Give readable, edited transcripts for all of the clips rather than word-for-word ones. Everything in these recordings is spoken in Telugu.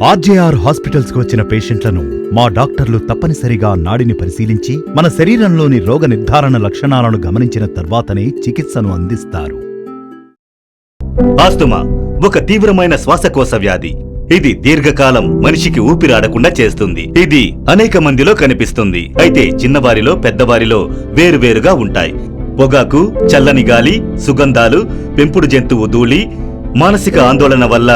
ఆర్జేఆర్ హాస్పిటల్స్ కు వచ్చిన పేషెంట్లను మా డాక్టర్లు తప్పనిసరిగా నాడిని పరిశీలించి మన శరీరంలోని రోగ నిర్ధారణ లక్షణాలను గమనించిన తర్వాతనే చికిత్సను అందిస్తారు. ఆస్తమా ఒక తీవ్రమైన శ్వాసకోశ వ్యాధి. ఇది దీర్ఘకాలం మనిషికి ఊపిరాడకుండా చేస్తుంది. ఇది అనేక మందిలో కనిపిస్తుంది. అయితే చిన్నవారిలో పెద్దవారిలో వేరువేరుగా ఉంటాయి. పొగాకు, చల్లని గాలి, సుగంధాలు, పెంపుడు జంతువు ధూళి, మానసిక ఆందోళన వల్ల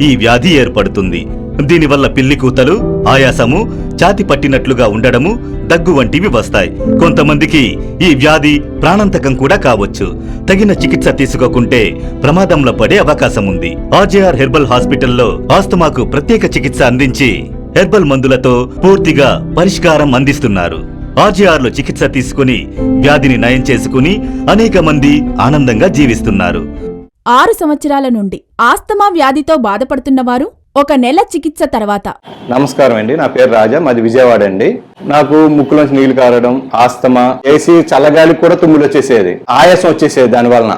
ఈ వ్యాధి ఏర్పడుతుంది. దీనివల్ల పిల్లికూతలు, ఆయాసము, ఛాతి పట్టినట్లుగా ఉండడము, దగ్గు వంటివి వస్తాయి. కొంతమందికి ఈ వ్యాధి ప్రాణాంతకం కూడా కావచ్చు. తగిన చికిత్స తీసుకోకుంటే ప్రమాదంలో పడే అవకాశం ఉంది. ఆర్జేఆర్ హెర్బల్ హాస్పిటల్లో ఆస్తమాకు ప్రత్యేక చికిత్స అందించి హెర్బల్ మందులతో పూర్తిగా పరిష్కారం అందిస్తున్నారు. ఆర్జేఆర్ లో చికిత్స తీసుకుని వ్యాధిని నయం చేసుకుని అనేక మంది ఆనందంగా జీవిస్తున్నారు. 6 సంవత్సరాల నుండి ఆస్తమా వ్యాధితో బాధపడుతున్నవారు 1 నెల చికిత్స తర్వాత. నమస్కారం అండి, నా పేరు రాజా, మాది విజయవాడ అండి. నాకు ముక్కులోంచి నీళ్లు కారడం, ఆస్తమా, ఏసీ చల్లగాలికి కూడా తుమ్ములు వచ్చేసేది, ఆయాసం వచ్చేసేది, దానివలన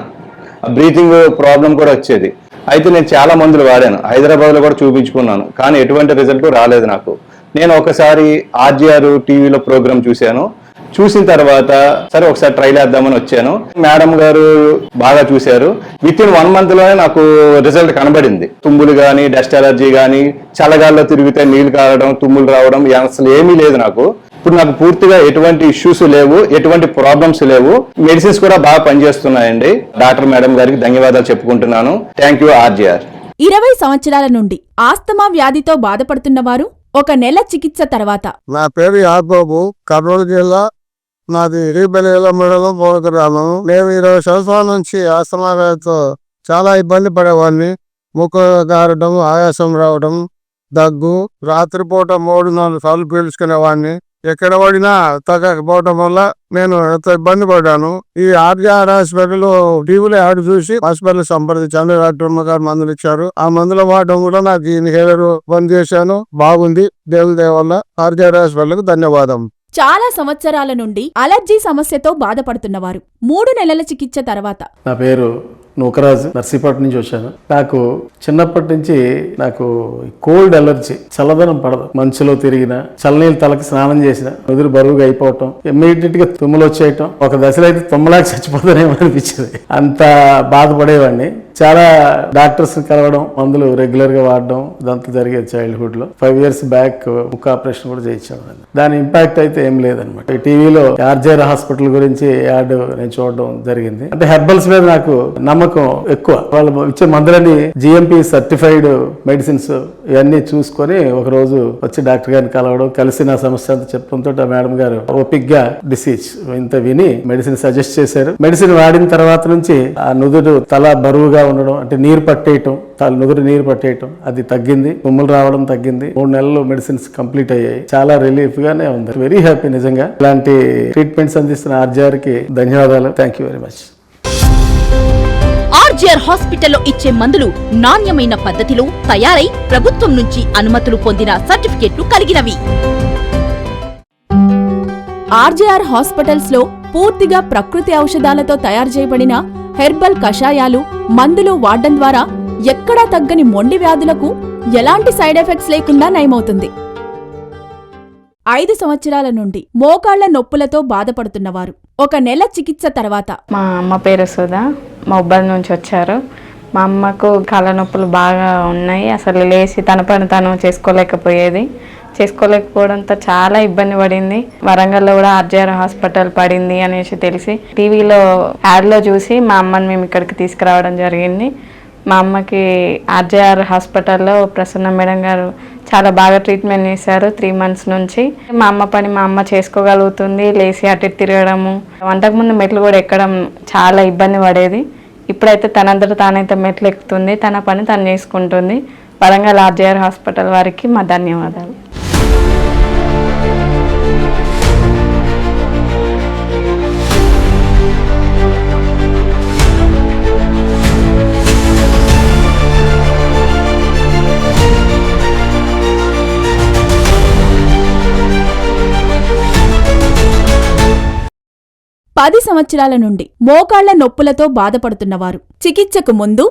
బ్రీతింగ్ ప్రాబ్లం కూడా వచ్చేది. అయితే నేను చాలా మందులు వాడాను, హైదరాబాద్లో కూడా చూపించుకున్నాను, కానీ ఎటువంటి రిజల్ట్ రాలేదు నాకు. నేను ఒకసారి ఆర్జీఆర్ టీవీలో ప్రోగ్రామ్ చూసిన తర్వాత సరే ఒకసారి ట్రైల్ వేద్దామని వచ్చాను. మేడం గారు బాగా చూశారు. విత్ ఇన్ 1 month లోనే నాకు రిజల్ట్ కనబడింది. తుమ్ములు గానీ, డస్ట్ అలర్జీ గానీ, చల్లగాల్లో తిరిగితే నీళ్లు కారడం, తుమ్ములు రావడం అసలు ఏమీ లేదు నాకు. ఇప్పుడు నాకు పూర్తిగా ఎటువంటి ఇష్యూస్ లేవు, ఎటువంటి ప్రాబ్లమ్స్ లేవు. మెడిసిన్స్ కూడా బాగా పనిచేస్తున్నాయండి. డాక్టర్ మేడం గారికి ధన్యవాదాలు చెప్పుకుంటున్నాను. Thank you RGR. 20 సంవత్సరాల నుండి ఆస్తమా వ్యాధితో బాధపడుతున్నవారు 1 నెల చికిత్స తర్వాత. నా పేరు యాదబాబు, కర్నూలు జిల్లా, నాది రీబెలిలో మండలం గ్రామం. నేను 20 సంవత్సరాల నుంచి ఆస్తమా వ్యాధితో చాలా ఇబ్బంది పడేవాడిని. ముక్కు గారడం, ఆయాసం రావడం, దగ్గు, రాత్రిపూట 3-4 సార్లు పీల్చుకునేవాడిని. ఎక్కడ పడినా తగ్గకపోవడం వల్ల నేను ఎంత ఇబ్బంది పడ్డాను. ఈ ఆర్జీఆర్ హాస్పిటల్ టీవీలో యాడ్ చూసి హాస్పిటల్ సంప్రదించాను. డాక్టర్ గారు మందులు ఇచ్చారు. ఆ మందులు వాడడం కూడా నాకు ఇన్హేలర్ బంద్ చేశాను. బాగుంది, దేవుడి దయ వల్ల. ఆర్జీఆర్ హాస్పిటల్ కు ధన్యవాదం. చాలా సంవత్సరాల నుండి అలర్జీ సమస్యతో బాధపడుతున్నవారు 3 నెలల చికిత్స తర్వాత. నా పేరు నూకరాజు, నర్సీపట్నం నుంచి వచ్చాను. నాకు చిన్నప్పటి నుంచి కోల్డ్ అలర్జీ, చల్లదనం పడదు. మంచులో తిరిగిన, చల్లనీళ్ళు తలకి స్నానం చేసిన, నుదురు బరువుగా అయిపోవటం, ఇమ్మీడియట్ గా తుమ్ములు వచ్చేయటం, ఒక దశలో అయితే తుమ్మలాగా చచ్చిపోతానేమో అనిపించేది. అంత బాధపడేవాడిని. చాలా డాక్టర్స్ కలవడం, మందులు రెగ్యులర్ గా వాడడం, ఇదంతా జరిగేది చైల్డ్హుడ్ లో. 5 years బ్యాక్ ముక్కు ఆపరేషన్ కూడా చేయించాను. దాని ఇంపాక్ట్ అయితే ఏం లేదనమాట. టీవీలో ఆర్జీఆర్ హాస్పిటల్ గురించి యాడ్ నేను చూడడం జరిగింది. అంటే హెర్బల్స్ మీద నాకు నమ్మకం ఎక్కువ. వాళ్ళు ఇచ్చే మందులని జిఎంపి సర్టిఫైడ్ మెడిసిన్స్ ఇవన్నీ చూసుకొని ఒక రోజు వచ్చి డాక్టర్ గారిని కలవడం, కలిసి నా సమస్య అంతా చెప్పడంతో ఆ మేడం గారు ఓపిక్ గా డిసీజ్ ఇంత విని మెడిసిన్ సజెస్ట్ చేశారు. మెడిసిన్ వాడిన తర్వాత నుంచి ఆ నుదురు తల బరువుగా ఉండడం, అంటే నీరు పట్టేయటం, నుదురు నీరు పట్టేయటం అది తగ్గింది. తుమ్ములు రావడం తగ్గింది. 3 నెలలు మెడిసిన్స్ కంప్లీట్ అయ్యాయి. చాలా రిలీఫ్ గానే ఉంది. Very happy. నిజంగా ఇలాంటి ట్రీట్మెంట్స్ అందిస్తున్న ఆర్జీఆర్ కి ధన్యవాదాలు. Thank you very much. RGR హాస్పిటల్లో ఇచ్చే మందులు నాణ్యమైన పద్ధతిలో తయారై ప్రభుత్వం నుంచి అనుమతులు పొందిన సర్టిఫికెట్లు కలిగినవి. ఆర్జీఆర్ హాస్పిటల్స్ లో పూర్తిగా ప్రకృతి ఔషధాలతో తయారు చేయబడిన హెర్బల్ కషాయాలు, మందులు వాడడం ద్వారా ఎక్కడా తగ్గని మొండి వ్యాధులకు ఎలాంటి సైడ్ ఎఫెక్ట్స్ లేకుండా నయమవుతుంది. 5 సంవత్సరాల నుండి మోకాళ్ల నొప్పులతో బాధపడుతున్నవారు 1 నెల చికిత్స తర్వాత. మా అమ్మ పేరు సుధా, మహబూబాద్ నుంచి వచ్చారు. మా అమ్మకు కాళ్ళ నొప్పులు బాగా ఉన్నాయి. అసలు లేచి తన పని తను చేసుకోలేకపోవడంతో చాలా ఇబ్బంది పడింది. వరంగల్లో కూడా ఆర్జీఆర్ హాస్పిటల్ పడింది అనేసి తెలిసి టీవీలో యాడ్లో చూసి మా అమ్మని మేము ఇక్కడికి తీసుకురావడం జరిగింది. మా అమ్మకి ఆర్జీఆర్ హాస్పిటల్లో ప్రసన్న మేడం గారు చాలా బాగా ట్రీట్మెంట్ చేశారు 3 months నుంచి. మా అమ్మ పని మా అమ్మ చేసుకోగలుగుతుంది. లేచి అటు తిరగడము, అంతకుముందు మెట్లు కూడా ఎక్కడం చాలా ఇబ్బంది పడేది. ఇప్పుడైతే తనంతట తానైతే మెట్లు ఎక్కుతుంది, తన పని తను చేసుకుంటుంది. వరంగల్ ఆర్జీఆర్ హాస్పిటల్ వారికి మా ధన్యవాదాలు. పది సంవత్సరాల నుండి మోకాళ్ల నొప్పులతో బాధపడుతున్నవారు చికిత్సకు ముందు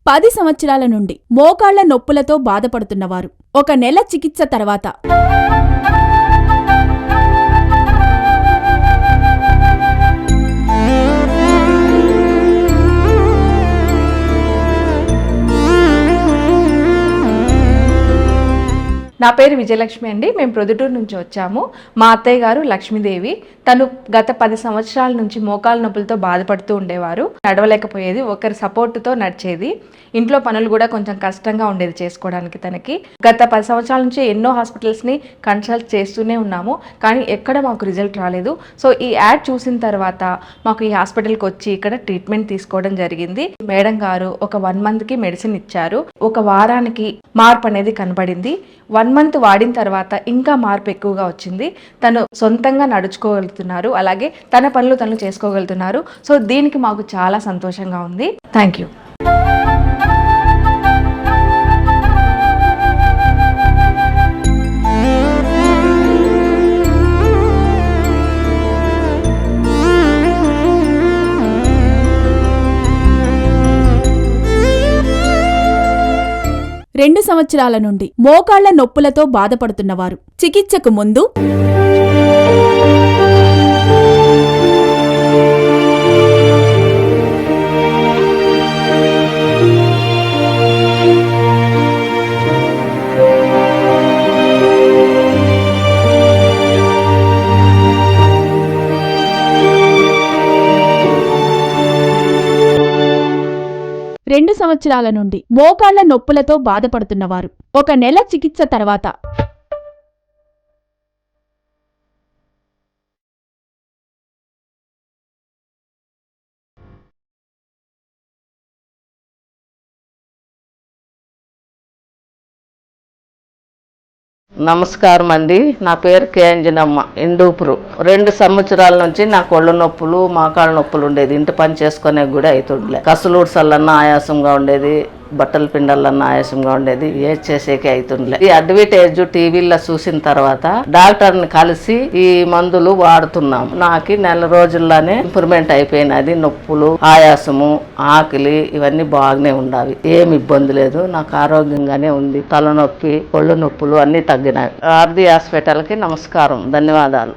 10 సంవత్సరాల నుండి మోకాళ్ల నొప్పులతో బాధపడుతున్నవారు 1 నెల చికిత్స తర్వాత నా పేరు విజయలక్ష్మి అండి. మేము ప్రొద్దుటూరు నుంచి వచ్చాము. మా అత్తయ్య గారు లక్ష్మీదేవి. తను గత 10 సంవత్సరాల నుంచి మోకాళ్ళ నొప్పులతో బాధపడుతూ ఉండేవారు. నడవలేకపోయేది, ఒకరి సపోర్టుతో నడిచేది. ఇంట్లో పనులు కూడా కొంచెం కష్టంగా ఉండేది చేసుకోవడానికి తనకి. గత 10 సంవత్సరాల నుంచి ఎన్నో హాస్పిటల్స్ని కన్సల్ట్ చేస్తూనే ఉన్నాము, కానీ ఎక్కడ మాకు రిజల్ట్ రాలేదు. సో ఈ యాడ్ చూసిన తర్వాత మాకు ఈ హాస్పిటల్కి వచ్చి ఇక్కడ ట్రీట్మెంట్ తీసుకోవడం జరిగింది. మేడం గారు ఒక 1 మంత్కి మెడిసిన్ ఇచ్చారు. 1 వారానికి మార్పు అనేది కనబడింది. 1 మంత్ వాడిన తర్వాత ఇంకా మార్పు ఎక్కువగా వచ్చింది. తను సొంతంగా నడుచుకోగలుగుతున్నారు, అలాగే తన పనులు తను చేసుకోగలుగుతున్నారు. సో దీనికి మాకు చాలా సంతోషంగా ఉంది. Thank you. రెండు సంవత్సరాల నుండి మోకాళ్ల నొప్పులతో బాధపడుతున్నవారు చికిత్సకు ముందు రెండు సంవత్సరాల నుండి మోకాళ్ల నొప్పులతో బాధపడుతున్నవారు 1 నెల చికిత్స తర్వాత నమస్కారం అండి. నా పేరు కేంజనమ్మ, ఇండూపురు. 2 సంవత్సరాల నుంచి నాకు ఒళ్ళు నొప్పులు, మోకాళ్ళ నొప్పులు ఉండేది. ఇంటి పని చేసుకునే కూడా అవుతుండలే. కసులూడు సల్లన్న ఆయాసంగా ఉండేది, బట్టలు పిండాలన్న ఆయాసంగా ఉండేది, ఏది చేసేకే అవుతుండలే. ఈ అడ్వర్టైజ్ టీవీలో చూసిన తర్వాత డాక్టర్ని కలిసి ఈ మందులు వాడుతున్నాము. నాకు నెల రోజుల్లోనే ఇంప్రూవ్మెంట్ అయిపోయినది. నొప్పులు, ఆయాసము, ఆకలి ఇవన్నీ బాగానే ఉండవి. ఏమి ఇబ్బంది లేదు. నాకు ఆరోగ్యంగానే ఉంది. తలనొప్పి, ఒళ్ళు నొప్పులు అన్ని తగ్గినాయి. ఆర్ది హాస్పిటల్కి నమస్కారం, ధన్యవాదాలు.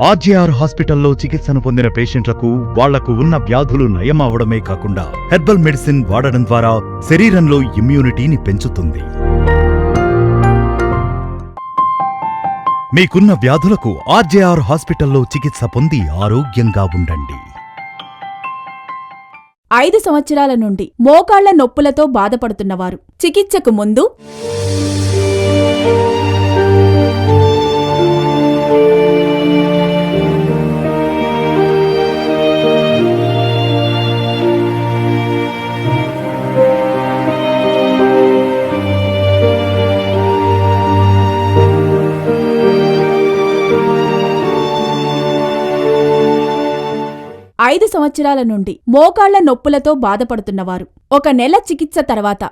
ఆర్జేఆర్ హాస్పిటల్లో చికిత్సను పొందిన పేషెంట్లకు వాళ్లకు ఉన్న వ్యాధులు నయం అవడమే కాకుండా హెర్బల్ మెడిసిన్ వాడడం ద్వారా శరీరంలో ఇమ్యూనిటీని పెంచుతుంది. మీకున్న వ్యాధులకు ఆర్జేఆర్ హాస్పిటల్లో చికిత్స పొంది ఆరోగ్యంగా ఉండండి. 5 సంవత్సరాల నుండి మోకాళ్ల నొప్పులతో బాధపడుతున్నవారు చికిత్సకు ముందు ఐదు సంవత్సరాల నుండి మోకాళ్ల నొప్పులతో బాధపడుతున్నవారు 1 నెల చికిత్స తర్వాత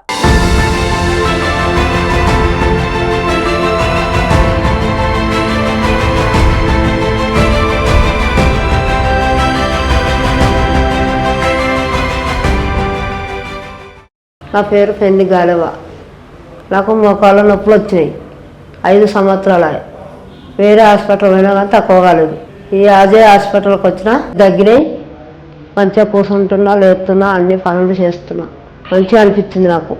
నా పేరు పెండి గాలవ. నాకు మోకాళ్ళ నొప్పులు వచ్చినాయి. 5 సంవత్సరాలు వేరే హాస్పిటల్ పోయినా కానీ తక్కువ కాలేదు. ఈ అజయ్ హాస్పిటల్కి వచ్చినా దగ్గరే మంచిగా కూర్చుంటున్నా, లేపుతున్నా, అన్ని పనులు చేస్తున్నా. మంచిగా అనిపించింది నాకు.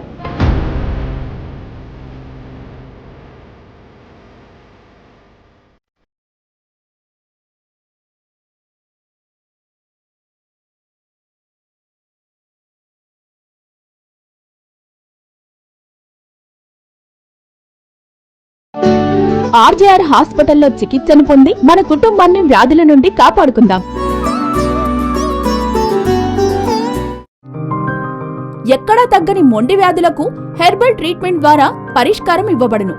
ఆర్జేఆర్ హాస్పిటల్లో చికిత్సను పొంది మన కుటుంబాన్ని వ్యాధుల నుండి కాపాడుకుందాం. ఎక్కడా తగ్గని మొండి వ్యాధులకు హెర్బల్ ట్రీట్మెంట్ ద్వారా పరిష్కారం ఇవ్వబడును.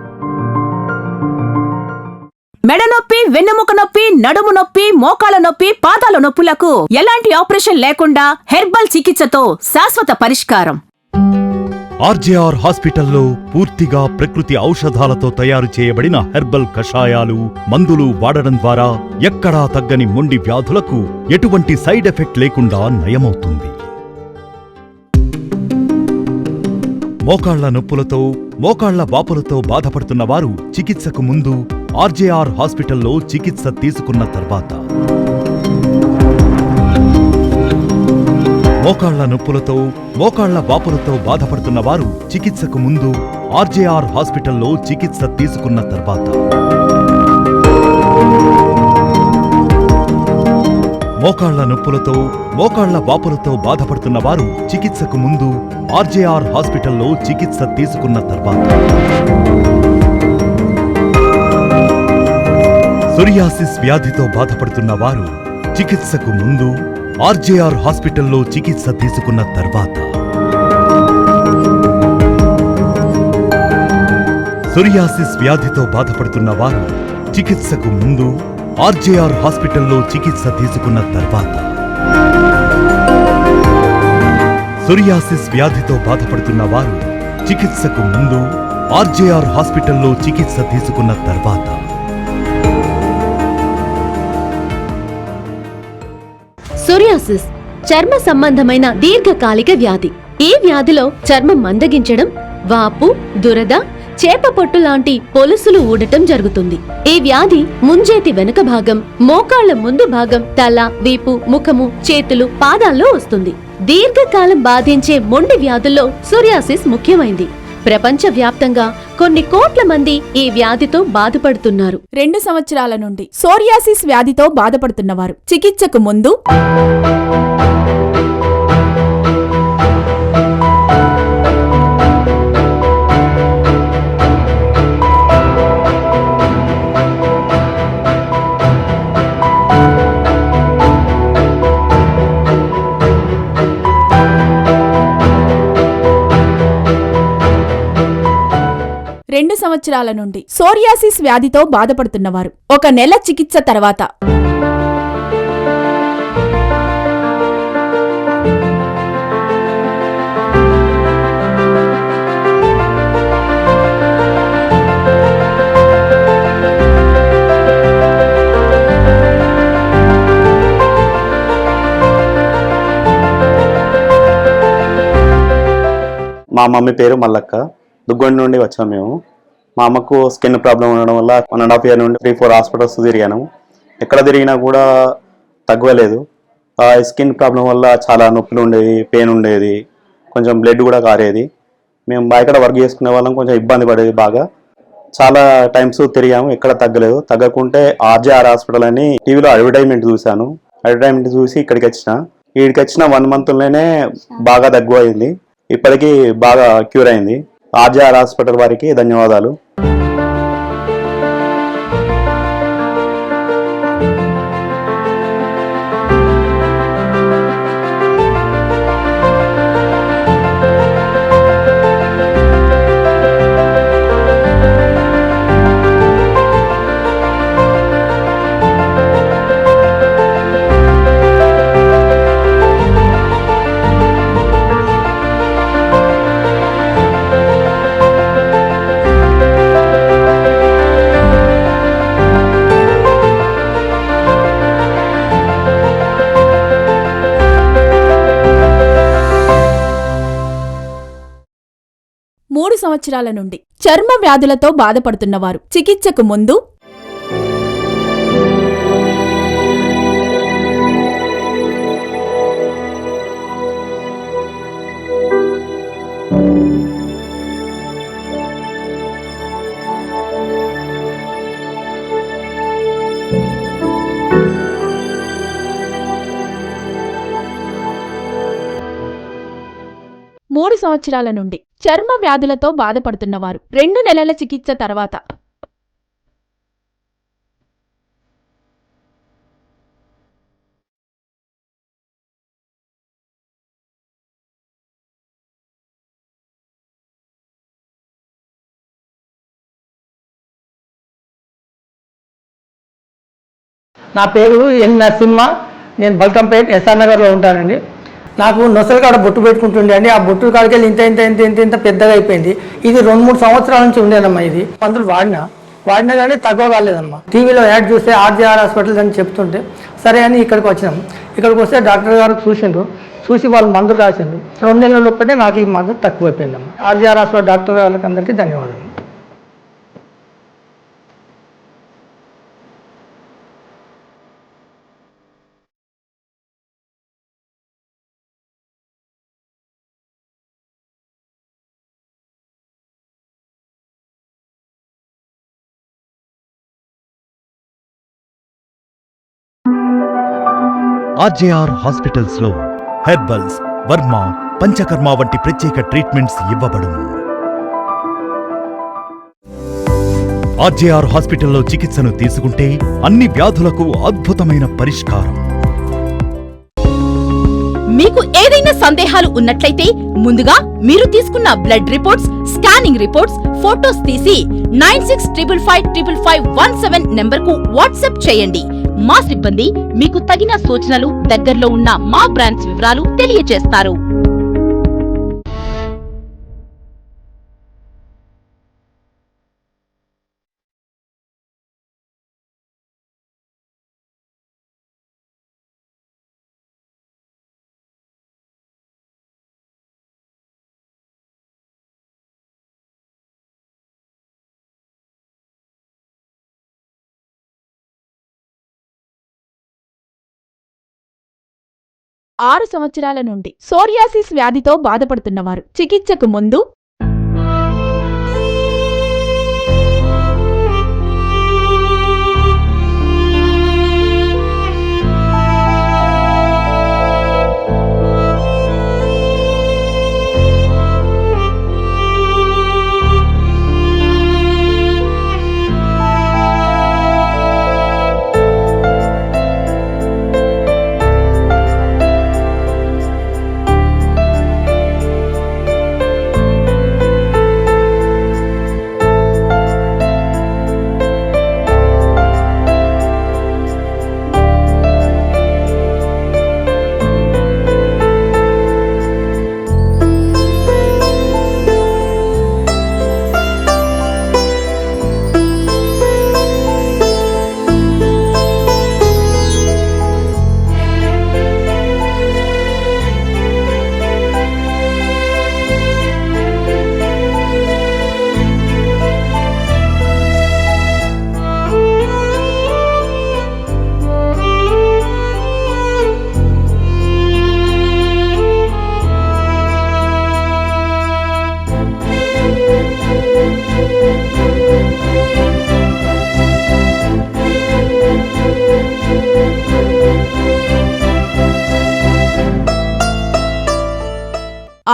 మెడ నొప్పి, వెన్నుముక నొప్పి, నడుము నొప్పి, మోకాల నొప్పి, పాదాల నొప్పులకు ఎలాంటి ఆపరేషన్ లేకుండా హెర్బల్ చికిత్సతో శాశ్వత పరిష్కారం. ఆర్జేఆర్ హాస్పిటల్లో పూర్తిగా ప్రకృతి ఔషధాలతో తయారు చేయబడిన హెర్బల్ కషాయాలు, మందులు వాడడం ద్వారా ఎక్కడా తగ్గని మొండి వ్యాధులకు ఎటువంటి సైడ్ ఎఫెక్ట్ లేకుండా నయమవుతుంది. మోకాళ్ల నొప్పులతో, మోకాళ్ల వాపులతో బాధపడుతున్న వారు చికిత్సకు ముందు ఆర్జేఆర్ హాస్పిటల్లో చికిత్స తీసుకున్న తర్వాత, మోకాళ్ల నొప్పులతో, మోకాళ్ల వాపులతో బాధపడుతున్న వారు చికిత్సకు ముందు ఆర్జేఆర్ హాస్పిటల్లో చికిత్స తీసుకున్న తర్వాత, మోకాళ్ల నొప్పులతో, మోకాళ్ల వాపులతో బాధపడుతున్న వారు చికిత్సకు ముందు ఆర్జేఆర్ హాస్పిటల్లో చికిత్స తీసుకున్న తర్వాత, సోరియాసిస్ వ్యాధితో బాధపడుతున్న వారు చికిత్సకు ముందు ఆర్జేఆర్ హాస్పిటల్లో చికిత్స తీసుకున్న తర్వాత, సోరియాసిస్ వ్యాధితో బాధపడుతున్న వారు చికిత్సకు ముందు ఆర్జేఆర్ హాస్పిటల్లో చికిత్స తీసుకున్న తర్వాత, సోరియాసిస్ వ్యాధితో బాధపడుతున్న వారు చికిత్సకు ముందు ఆర్జేఆర్ హాస్పిటల్లో చికిత్స తీసుకున్న తర్వాత, సోరియాసిస్ చర్మ సంబంధమైన దీర్ఘకాలిక వ్యాధి. ఈ వ్యాధిలో చర్మం మందగించడం, వాపు, దురద, చేప పొట్టు లాంటి పొలుసులు ఊడటం జరుగుతుంది. ఈ వ్యాధి ముంజేతి వెనుక భాగం, మోకాళ్ల ముందు భాగం, తల, వీపు, ముఖము, చేతులు, పాదాల్లో వస్తుంది. దీర్ఘకాలం బాధించే మొండి వ్యాధుల్లో సోరియాసిస్ ముఖ్యమైంది. ప్రపంచ వ్యాప్తంగా కొన్ని కోట్ల మంది ఈ వ్యాధితో బాధపడుతున్నారు. 2 సంవత్సరాల నుండి సోరియాసిస్ వ్యాధితో బాధపడుతున్నవారు చికిత్సకు ముందు, రెండు సంవత్సరాల నుండి సోరియాసిస్ వ్యాధితో బాధపడుతున్నవారు 1 నెల చికిత్స తర్వాత, మా మమ్మీ పేరు మల్లక్క. దుగ్గొండ నుండి వచ్చాము మేము. మా అమ్మకు స్కిన్ ప్రాబ్లం ఉండడం వల్ల 1.5 year నుండి 3-4 హాస్పిటల్స్ తిరిగాను. ఎక్కడ తిరిగినా కూడా తగ్గలేదు. ఆ స్కిన్ ప్రాబ్లం వల్ల చాలా నొప్పులు ఉండేది, పెయిన్ ఉండేది, కొంచెం బ్లడ్ కూడా కారేది. మేము బయట వర్క్ చేసుకునే వాళ్ళం, కొంచెం ఇబ్బంది పడేది బాగా. చాలా టైమ్స్ తిరిగాము, ఎక్కడ తగ్గలేదు. తగ్గకుంటే ఆర్జేఆర్ హాస్పిటల్ అని టీవీలో అడ్వర్టైజ్మెంట్ చూశాను. అడ్వర్టైజ్మెంట్ చూసి ఇక్కడికి వచ్చిన 1 monthలోనే బాగా దగ్గు అయింది. ఇప్పటికీ బాగా క్యూర్ అయింది. ఆర్జేఆర్ హాస్పిటల్ వారికి ధన్యవాదాలు. మూడు సంవత్సరాల నుండి చర్మ వ్యాధులతో బాధపడుతున్నవారు చికిత్సకు ముందు, మూడు సంవత్సరాల నుండి చర్మ వ్యాధులతో బాధపడుతున్నవారు 2 నెలల చికిత్స తర్వాత, నా పేరు ఎన్ నరసింహ. నేను బల్కంపేట్ ఎస్ఆర్ నగర్లో ఉంటానండి. నాకు నొసలు కాడ బొట్టు పెట్టుకుంటుండే అండి. ఆ బొట్టు కాడికి వెళ్ళి ఇంత ఇంత ఇంత ఇంత ఇంత పెద్దగా అయిపోయింది. ఇది 2-3 సంవత్సరాల నుంచి ఉండేనమ్మా. ఇది మందులు వాడినా కానీ తక్కువ కాలేదమ్మా. టీవీలో యాడ్ చూస్తే ఆర్జీఆర్ హాస్పిటల్ అని చెప్తుంటే సరే అని ఇక్కడికి వచ్చినాం. ఇక్కడికి వస్తే డాక్టర్ గారు చూసి వాళ్ళు మందులు రాసిండ్రు. 2 నెలల లోపలే నాకు ఈ మందు తక్కువైపోయిందమ్మా. ఆర్జీఆర్ హాస్పిటల్ డాక్టర్ గారికి అందరికీ ధన్యవాదాలు. ఆర్జేఆర్ హాస్పిటల్స్ లో హెర్బల్స్, వర్మ, పంచకర్మ వంటి ప్రత్యేక ట్రీట్మెంట్స్ ఇవ్వబడును. ఆర్జేఆర్ హాస్పిటల్లో చికిత్సను తీసుకుంటే అన్ని వ్యాధులకు అద్భుతమైన పరిష్కారం. మీకు ఏదైనా సందేహాలు ఉన్నట్లయితే ముందుగా మీరు తీసుకున్న blood reports, scanning reports, photos తీసి 96555517 నంబర్కు వాట్సాప్ చేయండి. మా సిబ్బంది మీకు తగిన సూచనలు, దగ్గరలో ఉన్న మా బ్రాంచ్ వివరాలు తెలియజేస్తారు. ఆరు సంవత్సరాల నుండి సోరియాసిస్ వ్యాధితో బాధపడుతున్నవారు చికిత్సకు ముందు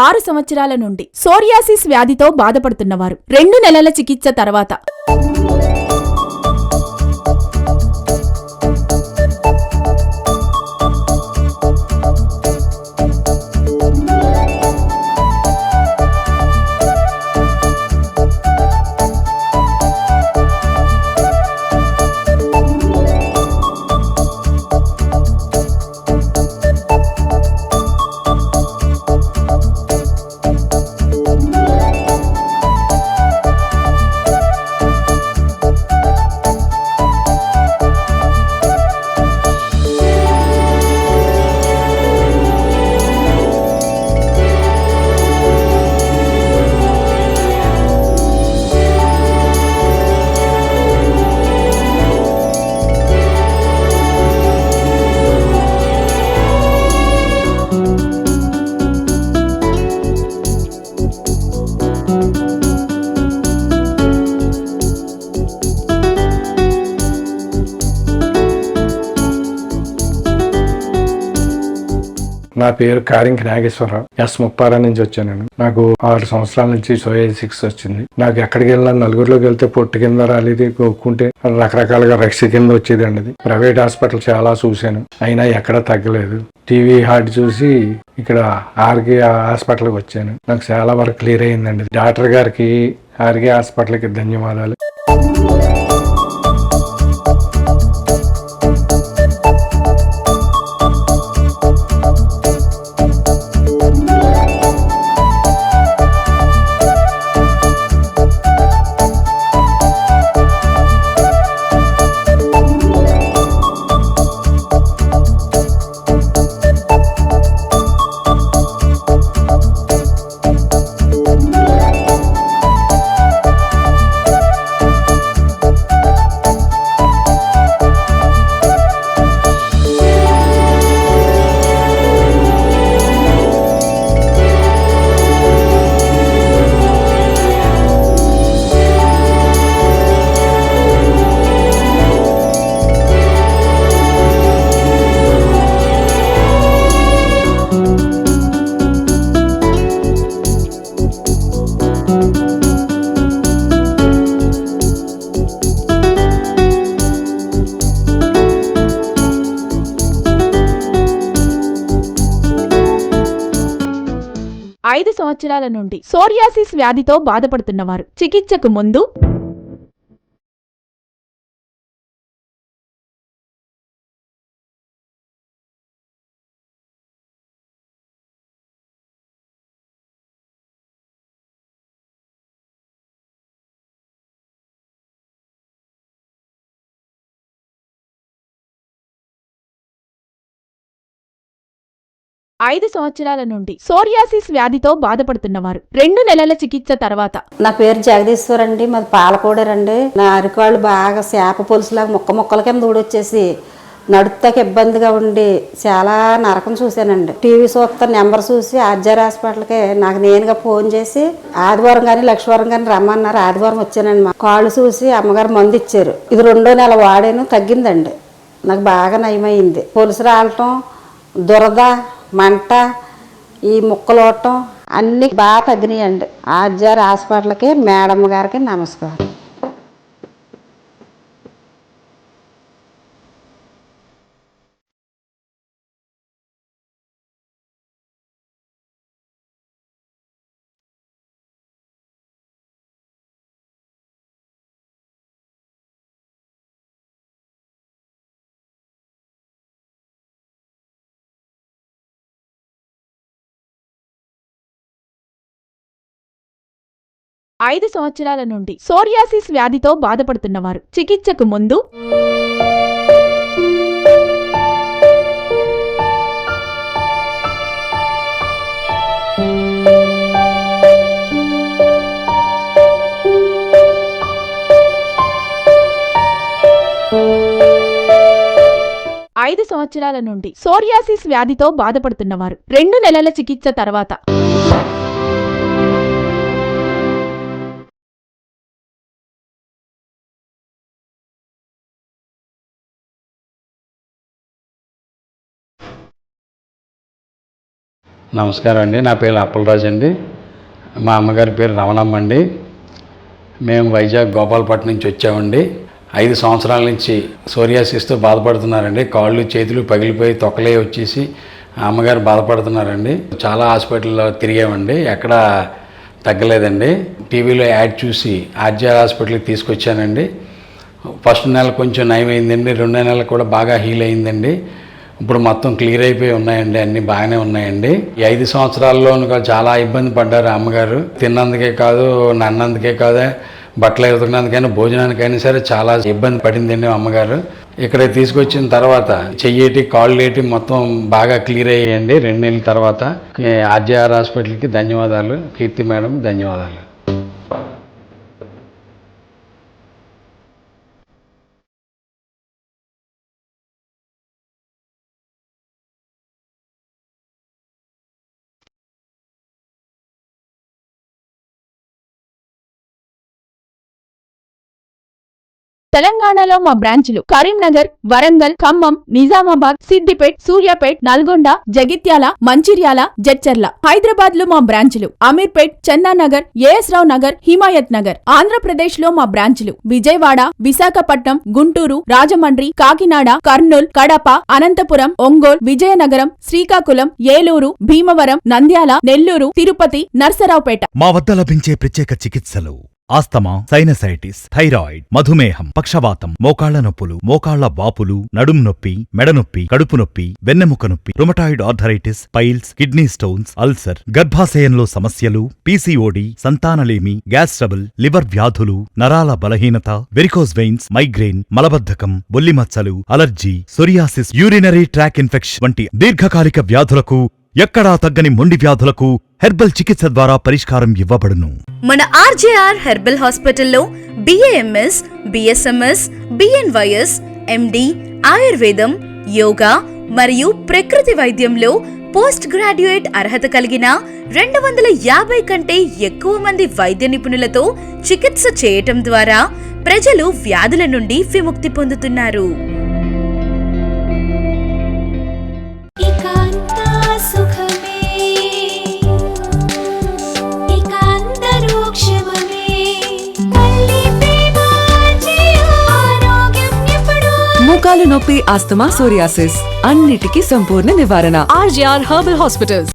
ఆరు సంవత్సరాల నుండి సోరియాసిస్ వ్యాధితో బాధపడుతున్నవారు 2 నెలల చికిత్స తర్వాత నా పేరు కారింకి నాగేశ్వరరావు. S30 నుంచి వచ్చాను. నాకు 6 సంవత్సరాల నుంచి సోరియాసిస్ వచ్చింది. నాకు ఎక్కడికి వెళ్ళినా నలుగురిలోకి వెళ్తే పొట్టు కింద రాలేదు, కొక్కుంటే రకరకాలుగా రక్త కింద వచ్చేది అండి. ప్రైవేట్ హాస్పిటల్ చాలా చూశాను, అయినా ఎక్కడా తగ్గలేదు. టీవీ హార్ట్ చూసి ఇక్కడ ఆర్కే హాస్పిటల్కి వచ్చాను. నాకు చాలా వరకు క్లియర్ అయిందండి. డాక్టర్ గారికి, ఆర్కే హాస్పిటల్కి ధన్యవాదాలు. 5 సంవత్సరాల నుండి సోరియాసిస్ వ్యాధితో బాధపడుతున్నవారు చికిత్సకు ముందు 5 సంవత్సరాల నుండి సోరియాసిస్ వ్యాధితో బాధపడుతున్నవారు 2 నెలల చికిత్స తర్వాత. నా పేరు జగదీశ్వర్ అండి, మాది పాలకోడరండి. నా అరికాళ్ళు బాగా చేప పులుసులాగా ముక్కల కింద ఊడొచ్చేసి నడుపుతాకి ఇబ్బందిగా ఉండి చాలా నరకం చూశానండి. టీవీ చూస్తా నెంబర్ చూసి ఆర్జీఆర్ హాస్పిటల్కి నాకు నేనుగా ఫోన్ చేసి ఆదివారం కానీ లక్షవారం కానీ రమ్మన్నారు. ఆదివారం వచ్చానండి. మా కాళ్ళు చూసి అమ్మగారు మందు ఇచ్చారు. ఇది 2వ నెల వాడాను, తగ్గిందండి. నాకు బాగా నయమైంది. పులుసు రాలటం, దురద, మంట, ఈ ముక్కలోటం అన్నీ బాగా తగ్గినాయండి. ఆర్జీఆర్ హాస్పిటల్కి మేడం గారికి నమస్కారం. ఐదు సంవత్సరాల నుండి సోరియాసిస్ వ్యాధితో బాధపడుతున్నవారు చికిత్సకు ముందు 5 సంవత్సరాల నుండి సోరియాసిస్ వ్యాధితో బాధపడుతున్నవారు 2 నెలల చికిత్స తర్వాత. నమస్కారం అండి, నా పేరు అప్పలరాజు అండి. మా అమ్మగారి పేరు రమణమ్మ అండి. మేము వైజాగ్ గోపాలపట్నం నుంచి వచ్చామండి. 5 సంవత్సరాల నుంచి సోరియాసిస్తో బాధపడుతున్నారండి. కాళ్ళు చేతులు పగిలిపోయి తొక్కలే వచ్చేసి అమ్మగారు బాధపడుతున్నారండి. చాలా హాస్పిటల్లో తిరిగామండి, ఎక్కడా తగ్గలేదండి. టీవీలో యాడ్ చూసి ఆర్జీఆర్ హాస్పిటల్కి తీసుకొచ్చానండి. ఫస్ట్ నెల కొంచెం నయమైందండి, 2వ నెల కూడా బాగా హీల్ అయిందండి. ఇప్పుడు మొత్తం క్లియర్ అయిపోయి ఉన్నాయండి, అన్నీ బాగానే ఉన్నాయండి. ఈ 5 సంవత్సరాల్లో చాలా ఇబ్బంది పడ్డారు అమ్మగారు. తిన్నందుకే కాదు, నన్నందుకే కాదు, బట్టలు ఎదుగుతున్నందుకైనా భోజనానికైనా సరే చాలా ఇబ్బంది పడిందండి అమ్మగారు. ఇక్కడ తీసుకొచ్చిన తర్వాత చెయ్యేటి కాళ్ళేటి మొత్తం బాగా క్లియర్ అయ్యాయండి 2 నెలల తర్వాత. ఆర్జీఆర్ హాస్పిటల్కి ధన్యవాదాలు. కీర్తి మేడం ధన్యవాదాలు. తెలంగాణలో మా బ్రాంచ్లు కరీంనగర్, వరంగల్, ఖమ్మం, నిజామాబాద్, సిద్దిపేట్, సూర్యాపేట్, నల్గొండ, జగిత్యాల, మంచిర్యాల, జడ్చర్ల. హైదరాబాద్ లో మా బ్రాంచ్లు అమీర్పేట్, చందానగర్, ఏఎస్ రావు నగర్, హిమాయత్ నగర్. ఆంధ్రప్రదేశ్ లో మా బ్రాంచ్లు విజయవాడ, విశాఖపట్నం, గుంటూరు, రాజమండ్రి, కాకినాడ, కర్నూల్, కడప, అనంతపురం, ఒంగోల్, విజయనగరం, శ్రీకాకుళం, ఏలూరు, భీమవరం, నంద్యాల, నెల్లూరు, తిరుపతి, నర్సరావుపేట. మా వద్ద లభించే ప్రత్యేక చికిత్సలు ఆస్తమా, సైనసైటిస్, థైరాయిడ్, మధుమేహం, పక్షవాతం, మోకాళ్ల నొప్పులు, మోకాళ్ల వాపులు, నడుం నొప్పి, మెడనొప్పి, కడుపు నొప్పి, వెన్నెముక నొప్పి, rheumatoid arthritis, piles, kidney stones, ulcer, గర్భాశయంలో సమస్యలు, పీసీఓడి, సంతానలేమి, గ్యాస్ ట్రబుల్, లివర్ వ్యాధులు, నరాల బలహీనత, వెరికోస్ వెయిన్స్, మైగ్రేన్, మలబద్ధకం, బొల్లిమచ్చలు, allergy, psoriasis, urinary tract infection వంటి దీర్ఘకాలిక వ్యాధులకు, ఎక్కడా తగ్గని మొండి వ్యాధులకు హెర్బల్ చికిత్స ద్వారా పరిష్కారం ఇవ్వబడును. మన ఆర్జేఆర్ హెర్బల్ హాస్పిటల్లో బిఏఎంఎస్, బిఎస్ఎంఎస్, బిఎన్వైఎస్, ఎండి, ఆయుర్వేదం, యోగా మరియు ప్రకృతి వైద్యంలో పోస్ట్ గ్రాడ్యుయేట్ అర్హత కలిగిన 250 కంటే ఎక్కువ మంది వైద్య నిపుణులతో చికిత్స చేయటం ద్వారా ప్రజలు వ్యాధుల నుండి విముక్తి పొందుతున్నారు. మోకాలు నొప్పి, ఆస్తమా, సోరియాసిస్ అన్నిటికీ సంపూర్ణ నివారణ. RGR herbal hospitals,